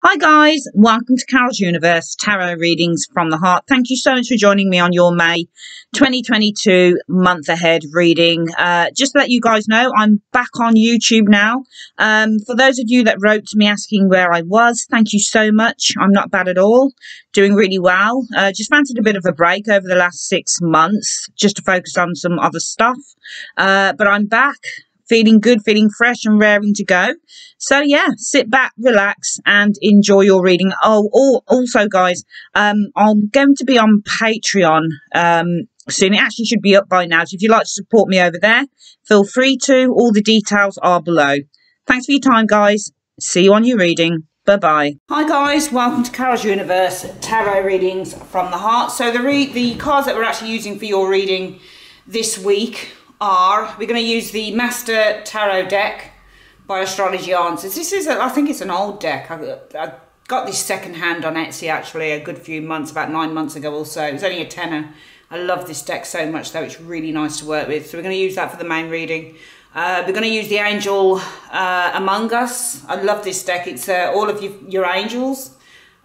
Hi guys, welcome to Carol's Universe Tarot Readings from the Heart. Thank you so much for joining me on your May 2022 month ahead reading. Just to let you guys know, I'm back on YouTube now. For those of you that wrote to me asking where I was, thank you so much. I'm not bad at all, doing really well. Just fancied a bit of a break over the last 6 months just to focus on some other stuff. But I'm back. Feeling good, feeling fresh and raring to go. So yeah, sit back, relax and enjoy your reading. Also guys, I'm going to be on Patreon soon. It actually should be up by now. So if you'd like to support me over there, feel free to. All the details are below. Thanks for your time, guys. See you on your reading. Bye-bye. Hi guys, welcome to Carol's Universe Tarot Readings from the Heart. So the cards that we're actually using for your reading this week we're going to use the Master Tarot deck by Astrology Answers. This is, I think it's an old deck. I got this second hand on Etsy actually a good few months, about 9 months ago or so. It was only a tenner. I love this deck so much though, it's really nice to work with. So we're going to use that for the main reading. We're going to use the Angel Among Us. I love this deck. It's all of your angels,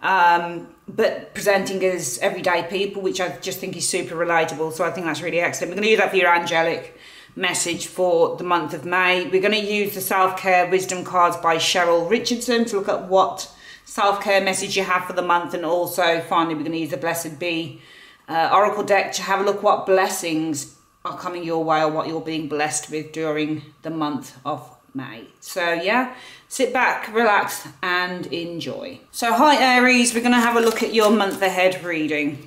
but presenting as everyday people, which I just think is super relatable. So I think that's really excellent. We're going to use that for your Angelic Message for the month of May. We're going to use the Self-Care Wisdom cards by Cheryl Richardson to look at what self-care message you have for the month. And also, finally, we're going to use the Blessed Be Oracle deck to have a look what blessings are coming your way or what you're being blessed with during the month of May. So yeah, sit back, relax and enjoy. So hi Aries, we're going to have a look at your month ahead reading.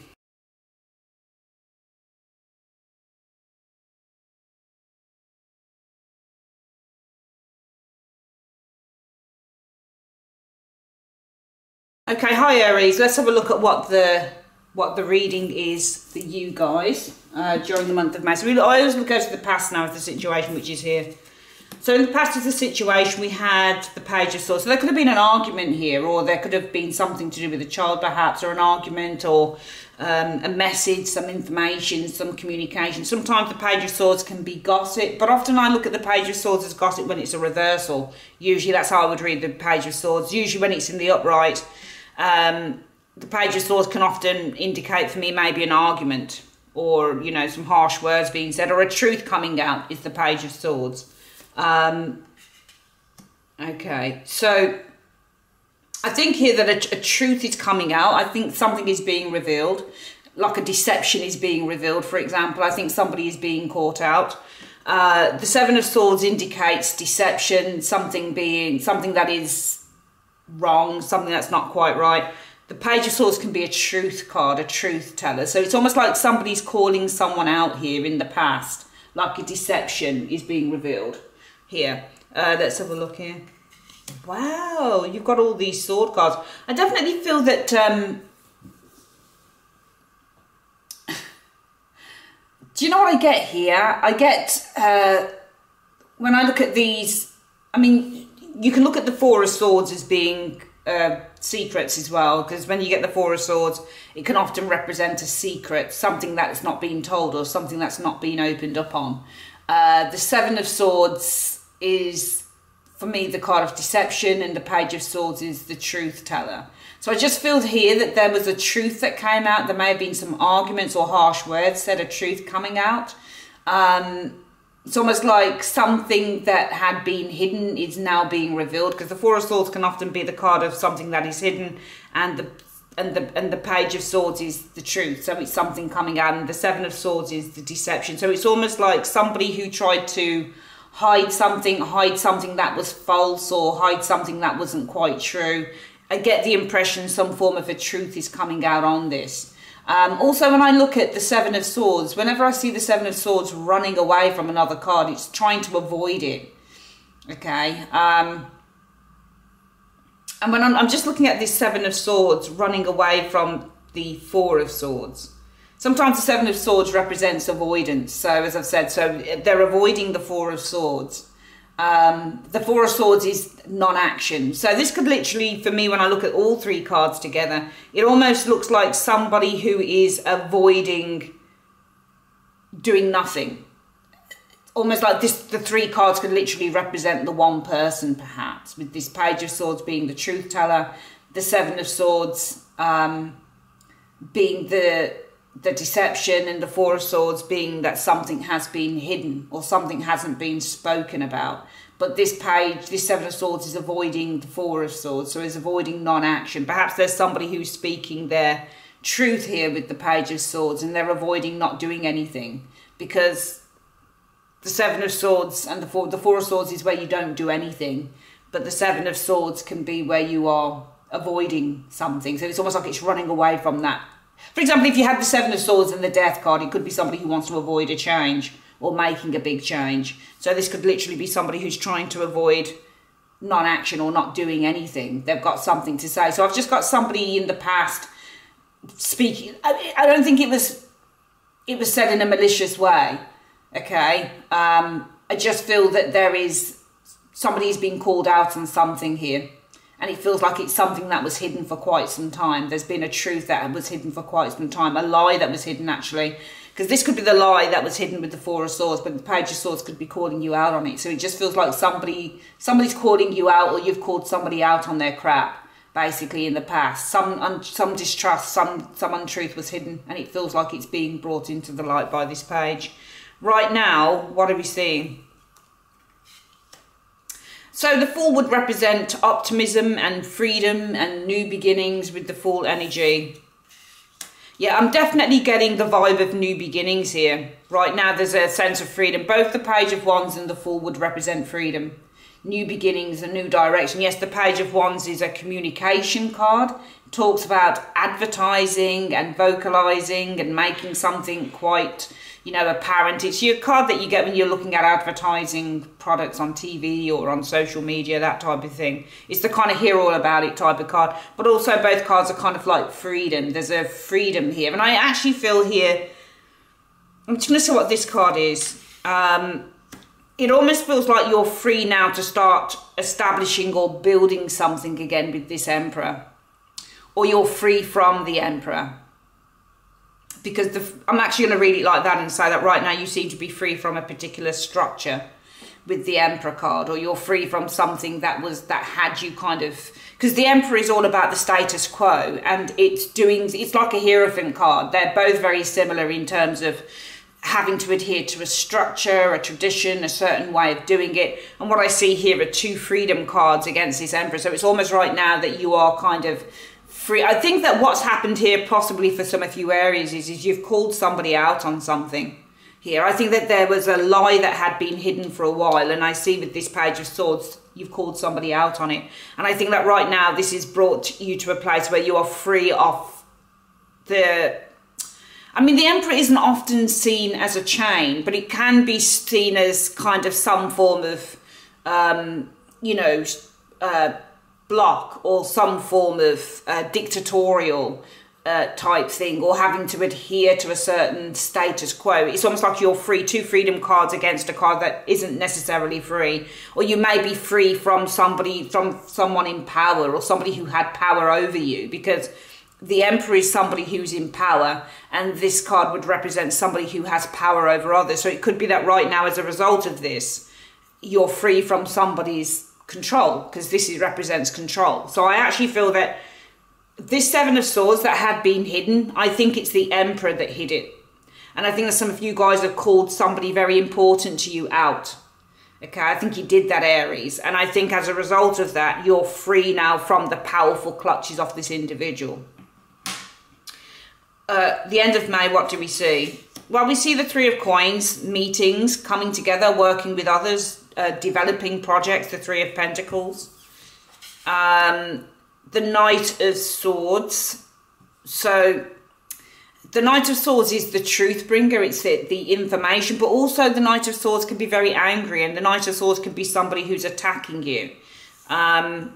Okay, hi Aries, let's have a look at what the reading is for you guys during the month of May. So I always go to the past now of the situation which is here. So in the past of the situation, we had the Page of Swords. So there could have been an argument here, or there could have been something to do with a child perhaps, or an argument, or a message, some information, some communication. Sometimes the Page of Swords can be gossip, but often I look at the Page of Swords as gossip when it's a reversal. Usually that's how I would read the Page of Swords. Usually when it's in the upright, the Page of Swords can often indicate for me maybe an argument, or, you know, some harsh words being said, or a truth coming out is the Page of Swords. Okay, so I think here that a truth is coming out. I think something is being revealed, like a deception is being revealed. For example, I think somebody is being caught out. The Seven of Swords indicates deception, something that is wrong, something that's not quite right. The Page of Swords can be a truth card, a truth teller. So it's almost like somebody's calling someone out here in the past, like a deception is being revealed here. Let's have a look here. Wow, you've got all these sword cards. I definitely feel that do you know what I get here? I get when I look at these, I mean, you can look at the Four of Swords as being secrets as well, because when you get the Four of Swords, it can often represent a secret, something that's not been told or something that's not been opened up on. The Seven of Swords is, for me, the card of deception, and the Page of Swords is the truth teller. So I just feel here that there was a truth that came out. There may have been some arguments or harsh words said, a truth coming out. It's almost like something that had been hidden is now being revealed, because the Four of Swords can often be the card of something that is hidden, and the Page of Swords is the truth. So it's something coming out, and the Seven of Swords is the deception. So it's almost like somebody who tried to hide something that was false, or hide something that wasn't quite true. I get the impression some form of a truth is coming out on this. Also, when I look at the Seven of Swords, whenever I see the Seven of Swords running away from another card, it's trying to avoid it. Okay. And when I'm just looking at this Seven of Swords running away from the Four of Swords, sometimes the Seven of Swords represents avoidance. So as I've said, so they're avoiding the Four of Swords. The Four of Swords is non-action. So this could literally, for me, when I look at all three cards together, it almost looks like somebody who is avoiding doing nothing. Almost like this, the three cards could literally represent the one person, perhaps, with this Page of Swords being the truth teller, the Seven of Swords being the deception, and the Four of Swords being that something has been hidden or something hasn't been spoken about. But this page, this Seven of Swords, is avoiding the Four of Swords, so is avoiding non-action. Perhaps there's somebody who's speaking their truth here with the Page of Swords, and they're avoiding not doing anything, because the Seven of Swords and the Four of Swords is where you don't do anything, but the Seven of Swords can be where you are avoiding something. So it's almost like it's running away from that. For example, if you had the Seven of Swords and the Death card, it could be somebody who wants to avoid a change or making a big change. So this could literally be somebody who's trying to avoid non-action or not doing anything. They've got something to say. So I've just got somebody in the past speaking. I don't think it was said in a malicious way. Okay. I just feel that there is somebody's been called out on something here. And it feels like it's something that was hidden for quite some time. There's been a truth that was hidden for quite some time. A lie that was hidden, actually. Because this could be the lie that was hidden with the Four of Swords, but the Page of Swords could be calling you out on it. So it just feels like somebody's calling you out, or you've called somebody out on their crap, basically, in the past. Some distrust, some untruth was hidden, and it feels like it's being brought into the light by this page. Right now, what are we seeing? So the Fool would represent optimism and freedom and new beginnings with the Fool energy. Yeah, I'm definitely getting the vibe of new beginnings here. Right now there's a sense of freedom. Both the Page of Wands and the Fool would represent freedom. New beginnings, a new direction. Yes, the Page of Wands is a communication card. It talks about advertising and vocalizing and making something quite, you know, apparent. It's your card that you get when you're looking at advertising products on TV or on social media, that type of thing. It's the kind of hear all about it type of card. But also both cards are kind of like freedom. There's a freedom here. And I actually feel here, I'm just going to say what this card is. It almost feels like you're free now to start establishing or building something again with this Emperor. Or you're free from the Emperor. Because I'm actually going to read it like that and say that right now you seem to be free from a particular structure with the Emperor card, or you're free from something that had you kind of, because the Emperor is all about the status quo, and it's like a Hierophant card. They're both very similar in terms of having to adhere to a structure, a tradition, a certain way of doing it. And what I see here are two freedom cards against this Emperor. So it's almost right now that you are kind of free. I think that what's happened here, possibly for some of you Aries, is you've called somebody out on something here. I think that there was a lie that had been hidden for a while, and I see with this Page of Swords, you've called somebody out on it. And I think that right now this has brought you to a place where you are free of the... I mean, the Emperor isn't often seen as a chain, but it can be seen as kind of some form of, block, or some form of dictatorial type thing, or having to adhere to a certain status quo. It's almost like you're free. Two freedom cards against a card that isn't necessarily free. Or you may be free from someone in power, or somebody who had power over you, because the Emperor is somebody who's in power, and this card would represent somebody who has power over others. So it could be that right now, as a result of this, you're free from somebody's control, because this represents control. So I actually feel that this Seven of Swords that had been hidden, I think it's the Emperor that hid it. And I think that some of you guys have called somebody very important to you out. Okay, I think you did that, Aries. And I think as a result of that, you're free now from the powerful clutches of this individual. The end of May, what do we see? Well, we see the Three of Coins, meetings, coming together, working with others, developing projects, the Three of Pentacles. The Knight of Swords. So the Knight of Swords is the truth bringer, it's the information, but also the Knight of Swords can be very angry, and the Knight of Swords can be somebody who's attacking you. The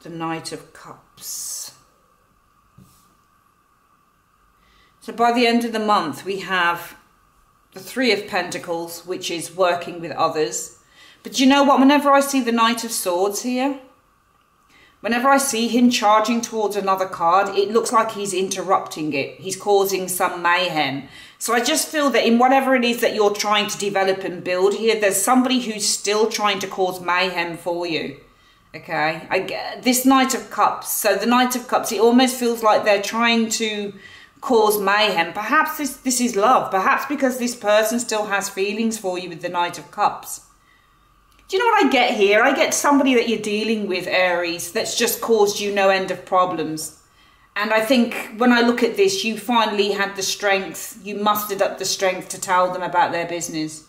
Knight of Cups. So by the end of the month, we have the Three of Pentacles, which is working with others. But you know what? Whenever I see the Knight of Swords here, whenever I see him charging towards another card, it looks like he's interrupting it. He's causing some mayhem. So I just feel that in whatever it is that you're trying to develop and build here, there's somebody who's still trying to cause mayhem for you. Okay, I get this Knight of Cups. So the Knight of Cups, it almost feels like they're trying to cause mayhem. Perhaps this is love. Perhaps because this person still has feelings for you with the Knight of Cups. Do you know what I get here? I get somebody that you're dealing with, Aries, that's just caused you no end of problems. And I think when I look at this, you finally had the strength, you mustered up the strength to tell them about their business.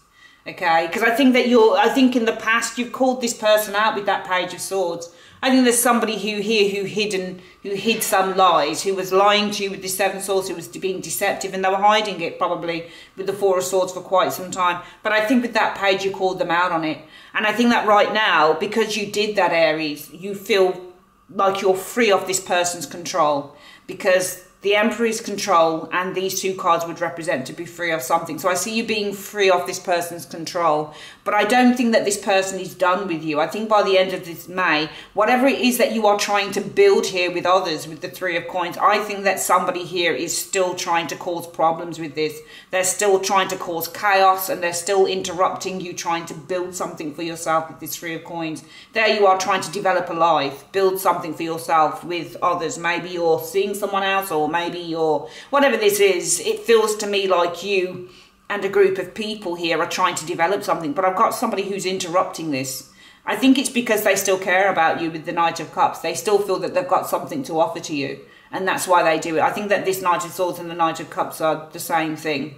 Okay, because I think that I think in the past you've called this person out with that Page of Swords. I think there's somebody who hid some lies, who was lying to you with the Seven Swords, who was being deceptive, and they were hiding it probably with the Four of Swords for quite some time. But I think with that page you called them out on it. And I think that right now, because you did that, Aries, you feel like you're free of this person's control, because the Emperor is control, and these two cards would represent to be free of something. So I see you being free of this person's control. But I don't think that this person is done with you. I think by the end of this May, whatever it is that you are trying to build here with others, with the Three of Coins, I think that somebody here is still trying to cause problems with this. They're still trying to cause chaos, and they're still interrupting you trying to build something for yourself with this Three of Coins. There you are trying to develop a life, build something for yourself with others. Maybe you're seeing someone else, or maybe you're, whatever this is, it feels to me like you and a group of people here are trying to develop something, but I've got somebody who's interrupting this. I think it's because they still care about you with the Knight of Cups. They still feel that they've got something to offer to you, and that's why they do it. I think that this Knight of Swords and the Knight of Cups are the same thing.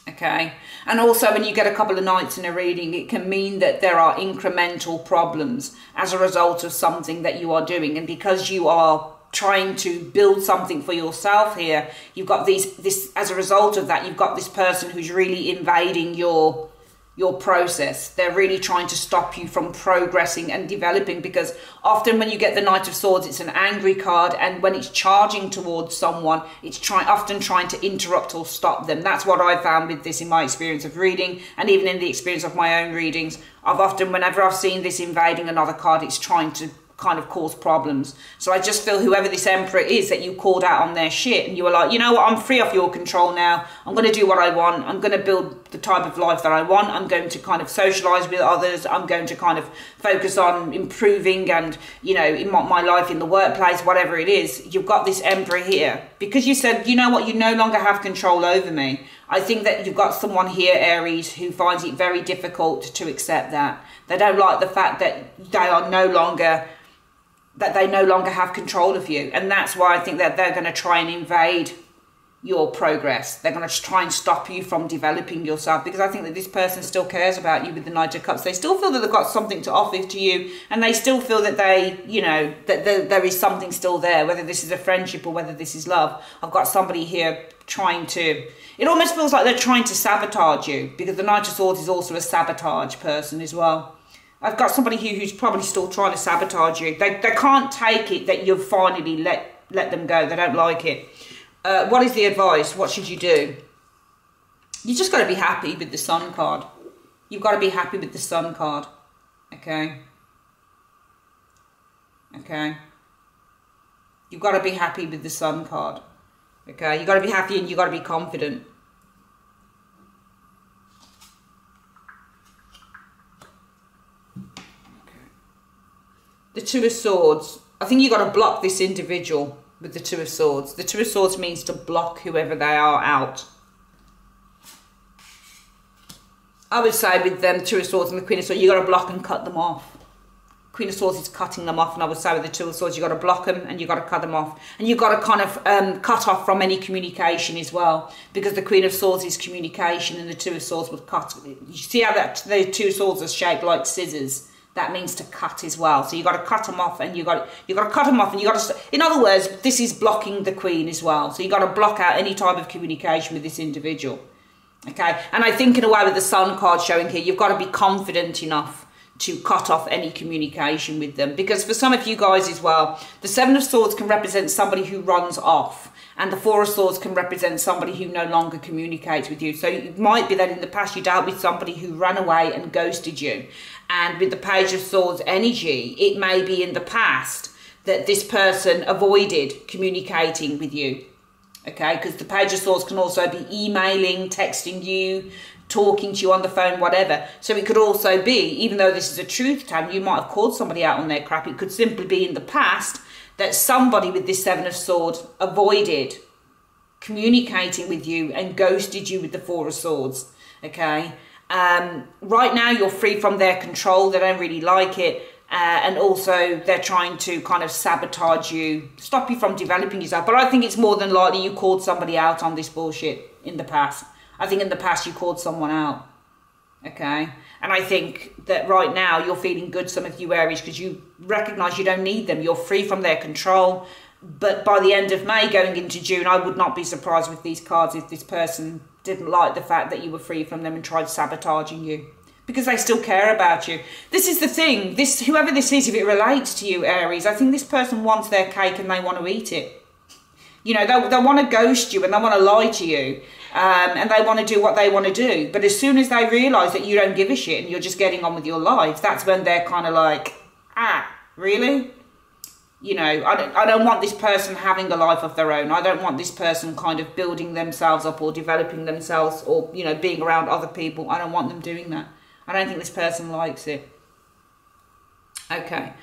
Okay, and also when you get a couple of knights in a reading, it can mean that there are incremental problems as a result of something that you are doing, and because you are trying to build something for yourself here, you've got this as a result of that, you've got this person who's really invading your process. They're really trying to stop you from progressing and developing, because often when you get the Knight of Swords, it's an angry card, and when it's charging towards someone, it's often trying to interrupt or stop them. That's what I found with this in my experience of reading, and even in the experience of my own readings. Whenever I've seen this invading another card, it's trying to kind of cause problems. So I just feel whoever this Emperor is that you called out on their shit, and you were like, you know what, I'm free of your control now. I'm going to do what I want. I'm going to build the type of life that I want. I'm going to kind of socialize with others. I'm going to kind of focus on improving and, you know, in my life in the workplace, whatever it is. You've got this Emperor here because you said, you know what, you no longer have control over me. I think that you've got someone here, Aries, who finds it very difficult to accept that. They don't like the fact that they no longer have control of you. And that's why I think that they're going to try and invade your progress. They're going to try and stop you from developing yourself, because I think that this person still cares about you with the Knight of Cups. They still feel that they've got something to offer to you, and they still feel that they, you know, that there is something still there, whether this is a friendship or whether this is love. I've got somebody here trying to, it almost feels like they're trying to sabotage you, because the Knight of Swords is also a sabotage person as well. I've got somebody here who's probably still trying to sabotage you. They can't take it that you've finally let them go. They don't like it. What is the advice? What should you do? You just got to be happy with the Sun card. You've got to be happy with the Sun card. Okay? Okay? You've got to be happy with the Sun card. Okay? You've got to be happy, and you've got to be confident. The Two of Swords. I think you've got to block this individual with the Two of Swords. The Two of Swords means to block whoever they are out. I would say with them, Two of Swords and the Queen of Swords, you've got to block and cut them off. Queen of Swords is cutting them off, and I would say with the Two of Swords, you've got to block them and you've got to cut them off. And you've got to kind of cut off from any communication as well, because the Queen of Swords is communication, and the Two of Swords would cut. You see how the Two of Swords are shaped like scissors? That means to cut as well. So you've got to cut them off, and you've got to cut them off, and you've got to, in other words, this is blocking the Queen as well. So you've got to block out any type of communication with this individual. Okay? And I think in a way with the Sun card showing here, you've got to be confident enough to cut off any communication with them. Because for some of you guys as well, the Seven of Swords can represent somebody who runs off, and the Four of Swords can represent somebody who no longer communicates with you. So it might be that in the past you dealt with somebody who ran away and ghosted you. And with the Page of Swords energy, it may be in the past that this person avoided communicating with you. Okay, because the Page of Swords can also be emailing, texting you, talking to you on the phone, whatever. So it could also be, even though this is a truth telling, you might have called somebody out on their crap. It could simply be in the past that somebody with this Seven of Swords avoided communicating with you and ghosted you with the Four of Swords. Okay. Right now you're free from their control. They don't really like it. And also they're trying to kind of sabotage you, stop you from developing yourself. But I think it's more than likely you called somebody out on this bullshit in the past. I think in the past you called someone out. Okay. And I think that right now you're feeling good, some of you Aries, because you recognize you don't need them. You're free from their control. But by the end of May, going into June, I would not be surprised with these cards if this person didn't like the fact that you were free from them and tried sabotaging you, because they still care about you. This is the thing. Whoever this is, if it relates to you, Aries, I think this person wants their cake and they want to eat it. You know, they want to ghost you and they want to lie to you, and they want to do what they want to do. But as soon as they realise that you don't give a shit and you're just getting on with your life, that's when they're kind of like, really? You know, I don't want this person having a life of their own. I don't want this person kind of building themselves up or developing themselves or, you know, being around other people. I don't want them doing that. I don't think this person likes it. Okay.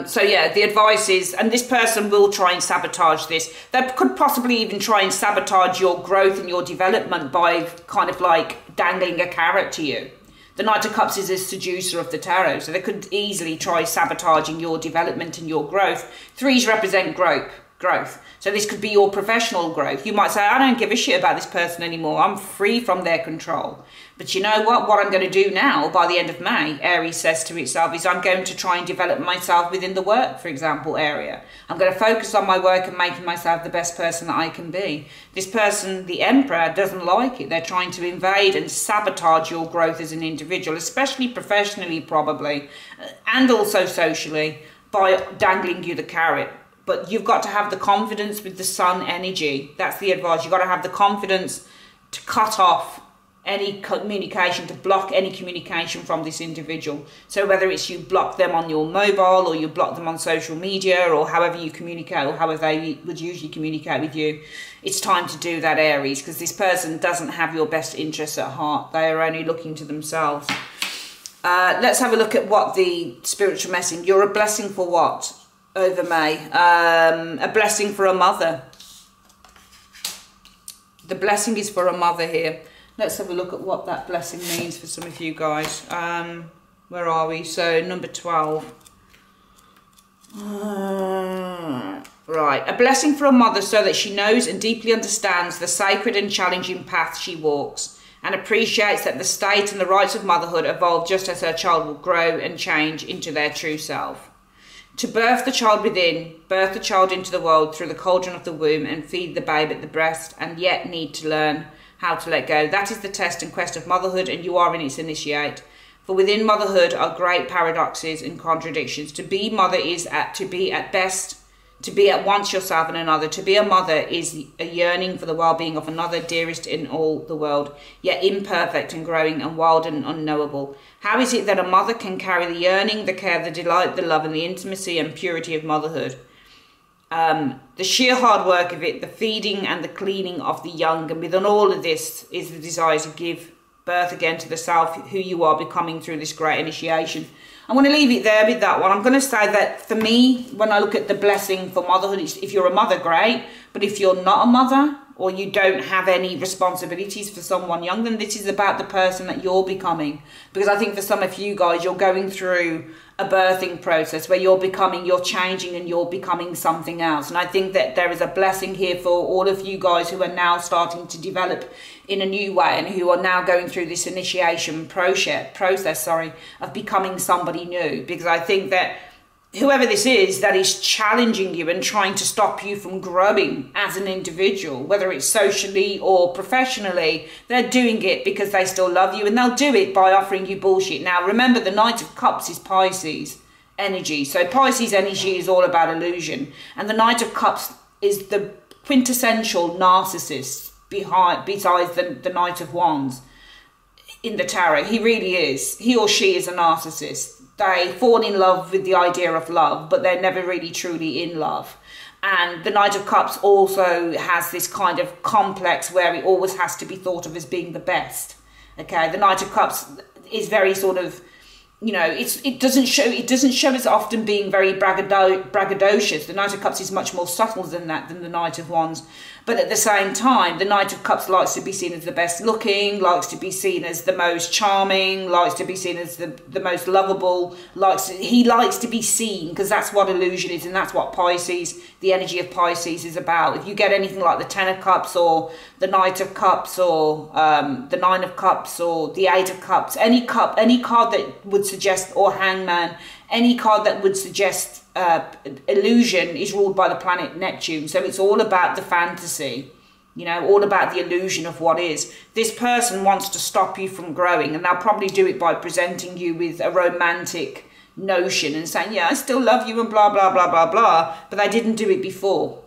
So yeah, the advice is, and this person will try and sabotage this. They could possibly even try and sabotage your growth and your development by kind of like dangling a carrot to you. The Knight of Cups is a seducer of the tarot, so they could easily try sabotaging your development and your growth. Threes represent growth. So this could be your professional growth. You might say, I don't give a shit about this person anymore. I'm free from their control. But you know what? What I'm going to do now by the end of May, Aries says to itself, is I'm going to try and develop myself within the work, for example, area. I'm going to focus on my work and making myself the best person that I can be. This person, the Emperor, doesn't like it. They're trying to invade and sabotage your growth as an individual, especially professionally probably, and also socially, by dangling you the carrot. But you've got to have the confidence with the Sun energy. That's the advice. You've got to have the confidence to cut off any communication, to block any communication from this individual. So whether it's you block them on your mobile or you block them on social media or however you communicate or however they would usually communicate with you, it's time to do that, Aries, because this person doesn't have your best interests at heart. They are only looking to themselves. Let's have a look at what the spiritual message. You're a blessing for what? Over May. A blessing for a mother. The blessing is for a mother here. Let's have a look at what that blessing means for some of you guys. Where are we? So number 12. Right. A blessing for a mother so that she knows and deeply understands the sacred and challenging path she walks, and appreciates that the state and the rights of motherhood evolve just as her child will grow and change into their true self. To birth the child within, birth the child into the world through the cauldron of the womb and feed the babe at the breast, and yet need to learn how to let go. That is the test and quest of motherhood, and you are in its initiate. For within motherhood are great paradoxes and contradictions. To be mother is to be at best, to be at once yourself and another. To be a mother is a yearning for the well-being of another, dearest in all the world, yet imperfect and growing and wild and unknowable. How is it that a mother can carry the yearning, the care, the delight, the love, and the intimacy and purity of motherhood? The sheer hard work of it, the feeding and the cleaning of the young, and within all of this is the desire to give birth again to the self who you are becoming through this great initiation. I'm going to leave it there with that one. I'm going to say that for me, when I look at the blessing for motherhood, if you're a mother, great. But if you're not a mother, or you don't have any responsibilities for someone young, then this is about the person that you're becoming. Because I think for some of you guys, you're going through a birthing process where you're changing and you're becoming something else. And I think that there is a blessing here for all of you guys who are now starting to develop in a new way and who are now going through this initiation process of becoming somebody new. Because I think that whoever this is that is challenging you and trying to stop you from growing as an individual, whether it's socially or professionally, they're doing it because they still love you, and they'll do it by offering you bullshit. Now, remember, the Knight of Cups is Pisces energy. So Pisces energy is all about illusion. And the Knight of Cups is the quintessential narcissist besides the Knight of Wands in the tarot. He really is. He or she is a narcissist. They fall in love with the idea of love, but they're never really truly in love. And the Knight of Cups also has this kind of complex where it always has to be thought of as being the best. Okay, the Knight of Cups is very sort of, you know, it doesn't show as often being very braggadocious. The Knight of Cups is much more subtle than that, than the Knight of Wands. But at the same time, the Knight of Cups likes to be seen as the best looking, likes to be seen as the most charming, likes to be seen as the most lovable, he likes to be seen, because that's what illusion is, and that's what Pisces, the energy of Pisces is about. If you get anything like the Ten of Cups or the Knight of Cups or the Nine of Cups or the Eight of Cups, any card that would suggest, or Hangman, any card that would suggest illusion is ruled by the planet Neptune. So it's all about the fantasy, you know, all about the illusion of what is. This person wants to stop you from growing, and they'll probably do it by presenting you with a romantic notion and saying, yeah, I still love you and blah, blah, blah, blah, blah. But they didn't do it before,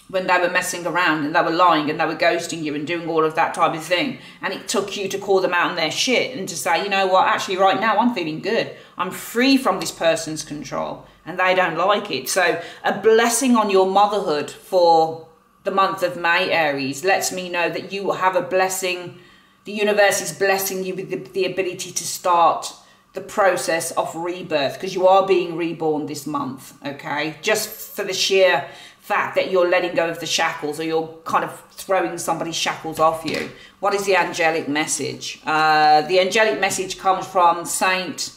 when they were messing around and they were lying and they were ghosting you and doing all of that type of thing. And it took you to call them out on their shit and to say, you know what, actually right now I'm feeling good. I'm free from this person's control, and they don't like it. So a blessing on your motherhood for the month of May, Aries, lets me know that you will have a blessing. The universe is blessing you with the ability to start the process of rebirth, because you are being reborn this month, okay? Just for the sheer fact that you're letting go of the shackles, or you're kind of throwing somebody's shackles off you. What is the angelic message? The angelic message comes from Saint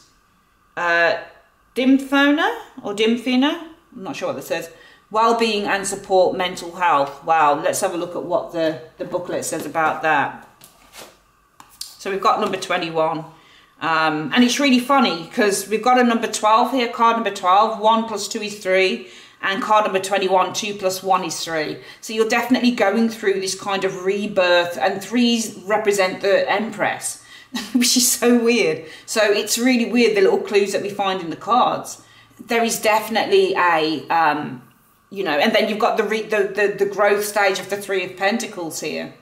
Dymphona or Dymphina. I'm not sure what that says. Well-being and support mental health. Wow, let's have a look at what the booklet says about that. So we've got number 21. And it's really funny because we've got a number 12 here, card number 12. 1 plus 2 is 3. And card number 21, 2 plus 1 is 3. So you're definitely going through this kind of rebirth, and 3s represent the Empress, which is so weird. So it's really weird, the little clues that we find in the cards. There is definitely a, you know, and then you've got the growth stage of the 3 of Pentacles here.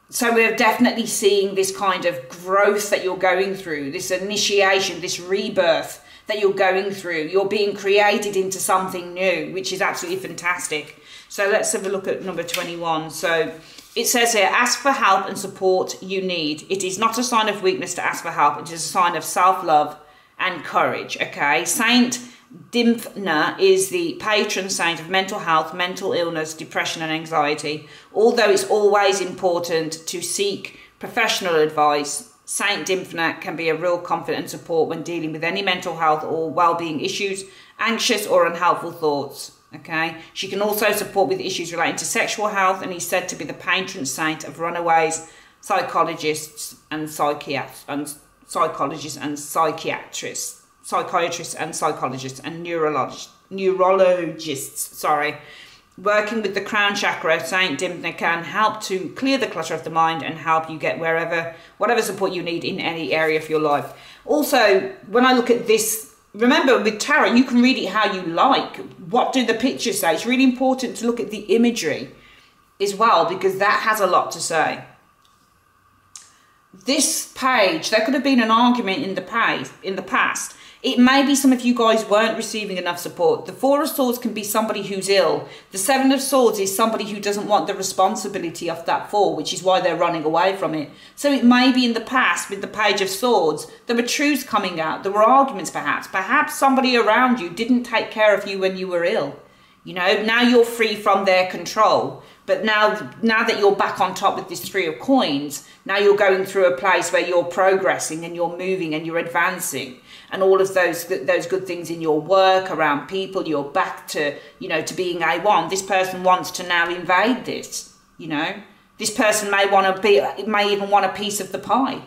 So we're definitely seeing this kind of growth that you're going through, this initiation, this rebirth that you're going through. You're being created into something new, which is absolutely fantastic. So let's have a look at number 21. So it says here, ask for help and support you need. It is not a sign of weakness to ask for help. It is a sign of self-love and courage, okay? Saint Dymphna is the patron saint of mental health, mental illness, depression and anxiety. Although it's always important to seek professional advice, Saint Dymphna can be a real comfort and support when dealing with any mental health or well-being issues, anxious or unhelpful thoughts. Okay, she can also support with issues relating to sexual health, and is said to be the patron saint of runaways, psychologists and psychiatrists and neurologists. Sorry. Working with the crown chakra, Saint Dymphna can help to clear the clutter of the mind and help you get whatever support you need in any area of your life. Also, when I look at this, remember with tarot, you can read it how you like. What do the pictures say? It's really important to look at the imagery as well, because that has a lot to say. This page, there could have been an argument in the past. It may be some of you guys weren't receiving enough support. The 4 of Swords can be somebody who's ill. The 7 of Swords is somebody who doesn't want the responsibility of that fall, which is why they're running away from it. So it may be in the past with the Page of Swords, there were truths coming out. There were arguments perhaps. Perhaps somebody around you didn't take care of you when you were ill. You know, now you're free from their control. But now that you're back on top with this 3 of Coins, now you're going through a place where you're progressing and you're moving and you're advancing. And all of those good things in your work, around people, you're back to, you know, to being A1. This person wants to now invade this, you know. This person may even want a piece of the pie.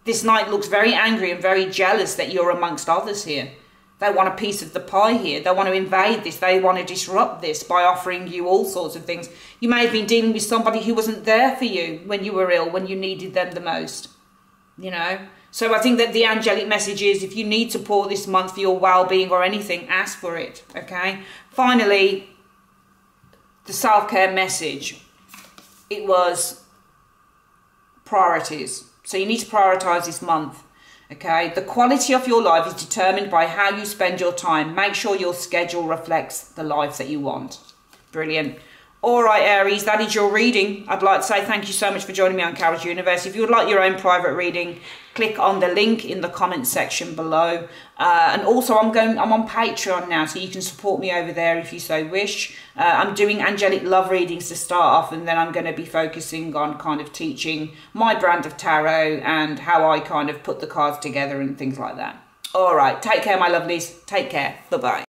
This knight looks very angry and very jealous that you're amongst others here. They want a piece of the pie here. They want to invade this. They want to disrupt this by offering you all sorts of things. You may have been dealing with somebody who wasn't there for you when you were ill, when you needed them the most, you know. So I think that the angelic message is, if you need support this month for your well-being or anything, ask for it, okay? Finally, the self-care message. It was priorities. So you need to prioritize this month, okay? The quality of your life is determined by how you spend your time. Make sure your schedule reflects the life that you want. Brilliant. All right, Aries, that is your reading. I'd like to say thank you so much for joining me on Carol's Universe. If you would like your own private reading, click on the link in the comment section below. And also, I'm on Patreon now, so you can support me over there if you so wish. I'm doing angelic love readings to start off, and then I'm going to be focusing on kind of teaching my brand of tarot and how I kind of put the cards together and things like that. All right, take care, my lovelies. Take care. Bye-bye.